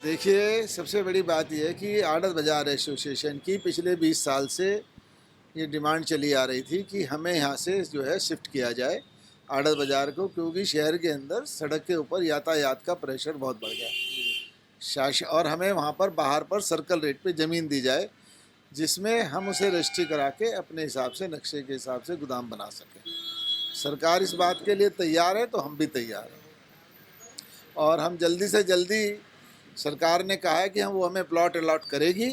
देखिए, सबसे बड़ी बात ये है कि आड़त बाज़ार एसोसिएशन की पिछले 20 साल से ये डिमांड चली आ रही थी कि हमें यहाँ से जो है शिफ्ट किया जाए आड़त बाज़ार को, क्योंकि शहर के अंदर सड़क के ऊपर यातायात का प्रेशर बहुत बढ़ गया। और हमें वहाँ पर बाहर पर सर्कल रेट पे ज़मीन दी जाए, जिसमें हम उसे रजिस्ट्री करा के अपने हिसाब से, नक्शे के हिसाब से गोदाम बना सकें। सरकार इस बात के लिए तैयार है, तो हम भी तैयार हैं। और हम जल्दी से जल्दी, सरकार ने कहा है कि हम वो हमें प्लॉट अलॉट करेगी।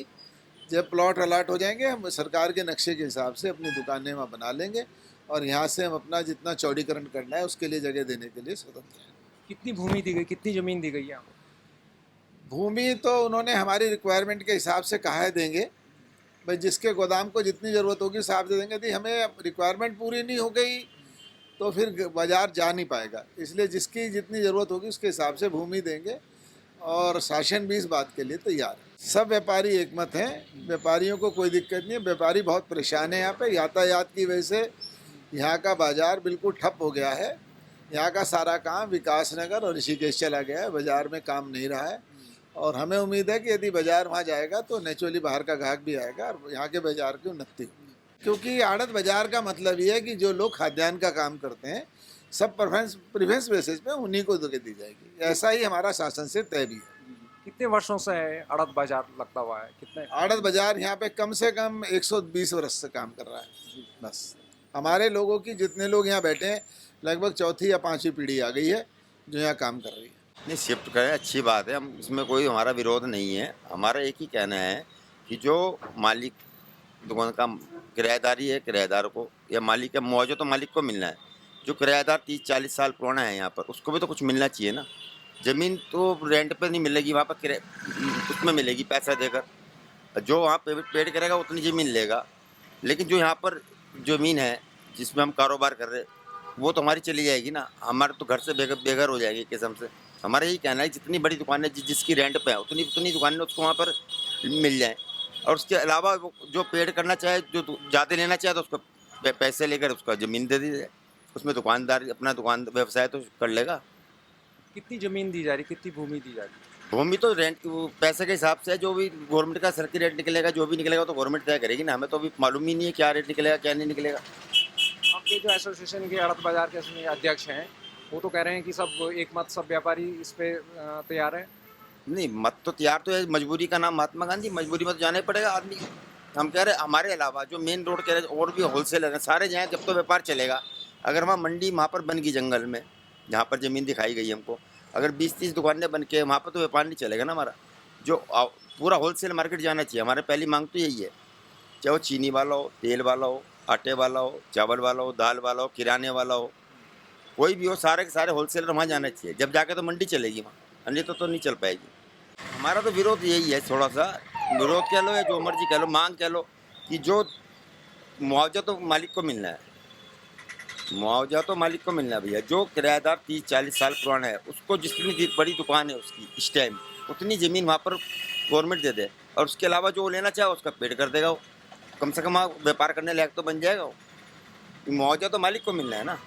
जब प्लॉट अलॉट हो जाएंगे, हम सरकार के नक्शे के हिसाब से अपनी दुकानें वहाँ बना लेंगे और यहाँ से हम अपना जितना चौड़ीकरण करना है उसके लिए जगह देने के लिए स्वतंत्र हैं। कितनी भूमि दी गई, कितनी जमीन दी गई है आपको? भूमि तो उन्होंने हमारी रिक्वायरमेंट के हिसाब से कहा है देंगे भाई, जिसके गोदाम को जितनी ज़रूरत होगी साफ दे देंगे। यदि हमें रिक्वायरमेंट पूरी नहीं हो गई तो फिर बाज़ार जा नहीं पाएगा, इसलिए जिसकी जितनी ज़रूरत होगी उसके हिसाब से भूमि देंगे। और शासन भी इस बात के लिए तैयार है। सब व्यापारी एकमत हैं, व्यापारियों को कोई दिक्कत नहीं है। व्यापारी बहुत परेशान है यहाँ पे, यातायात की वजह से यहाँ का बाज़ार बिल्कुल ठप हो गया है। यहाँ का सारा काम विकास नगर और ऋषिकेश चला गया है, बाज़ार में काम नहीं रहा है। और हमें उम्मीद है कि यदि बाज़ार वहाँ जाएगा तो नेचुरली बाहर का ग्राहक भी आएगा और यहाँ के बाज़ार की उन्नति होगी। क्योंकि आड़त बाज़ार का मतलब ये है कि जो लोग खाद्यान्न का काम करते हैं, सब प्रेफरेंस बेसिस पे उन्हीं को जगह दी जाएगी। ऐसा ही हमारा शासन से तय भी है। कितने वर्षों से है आड़त बाजार लगता हुआ है? कितने? आड़त बाज़ार यहाँ पे कम से कम 120 वर्ष से काम कर रहा है बस। हमारे लोगों की, जितने लोग यहाँ बैठे हैं, लगभग चौथी या पांचवी पीढ़ी आ गई है जो यहाँ काम कर रही है। नहीं, शिफ्ट करें, अच्छी बात है, हम इसमें कोई हमारा विरोध नहीं है। हमारा एक ही कहना है कि जो मालिक दुकान का किराएदारी है, किराएदार को या मालिक का मुआवजा तो मालिक को मिलना है। जो किराएदार 30-40 साल पुराना है यहाँ पर, उसको भी तो कुछ मिलना चाहिए ना। ज़मीन तो रेंट पे नहीं मिलेगी, वहाँ पर उसमें मिलेगी पैसा देकर। जो वहाँ पेड़ करेगा उतनी ज़मीन लेगा, लेकिन जो यहाँ पर ज़मीन है जिसमें हम कारोबार कर रहे हैं, वो तो हमारी चली जाएगी ना। हमारे तो घर से बेघर हो जाएगी किस्म से। हमारा यही कहना है, जितनी बड़ी दुकानें जिसकी रेंट पे है उतनी उतनी दुकानें उसको वहाँ पर मिल जाए। और उसके अलावा वो जो पेड़ करना चाहे, जो ज़्यादा लेना चाहे, तो उसको पैसे लेकर उसका ज़मीन दे दी जाए। उसमें दुकानदार अपना दुकान व्यवसाय तो कर लेगा। कितनी जमीन दी जा रही, कितनी भूमि दी जा रही? भूमि तो रेंट पैसे के हिसाब से है, जो भी गवर्नमेंट का सर्किट रेट निकलेगा, जो भी निकलेगा तो गवर्नमेंट तय करेगी ना। हमें तो अभी मालूम ही नहीं है क्या रेट निकलेगा क्या नहीं निकलेगा। आपके जो एसोसिएशन के आड़त बाजार के अध्यक्ष हैं, वो तो कह रहे हैं कि सब एक मत, सब व्यापारी इस पे तैयार है। नहीं, मत तो तैयार तो है, मजबूरी का नाम महात्मा गांधी, मजबूरी में तो जाना ही पड़ेगा आदमी को। हम कह रहे हैं हमारे अलावा जो मेन रोड कह रहे और भी होलसेलर हैं, सारे जाएँ जब तो व्यापार चलेगा। अगर वहाँ मंडी वहाँ पर बन गई जंगल में, जहाँ पर ज़मीन दिखाई गई हमको, अगर 20-30 दुकानें बन के वहाँ पर, तो व्यापार नहीं चलेगा ना हमारा। जो पूरा होलसेल मार्केट जाना चाहिए। हमारे पहली मांग तो यही है, चाहे वो चीनी वाला हो, तेल वाला हो, आटे वाला हो, चावल वाला हो, दाल वाला हो, किराने वाला हो, कोई भी हो, सारे के सारे होलसेलर वहाँ जाना चाहिए। जब जाके तो मंडी चलेगी वहाँ, अन्य तो नहीं चल पाएगी। हमारा तो विरोध यही है, थोड़ा सा विरोध कह लो या जो मर्जी कह लो, मांग कह लो, कि जो मुआवजा तो मालिक को मिलना है। मुआवजा तो मालिक को मिलना है भैया। जो किराएदार 30-40 साल पुराना है, उसको जितनी बड़ी दुकान है उसकी इस टाइम, उतनी ज़मीन वहाँ पर गवर्नमेंट दे दे। और उसके अलावा जो लेना चाहे उसका पेड़ कर देगा वो। कम से कम व्यापार करने लायक तो बन जाएगा वो। मुआवजा तो मालिक को मिलना है ना।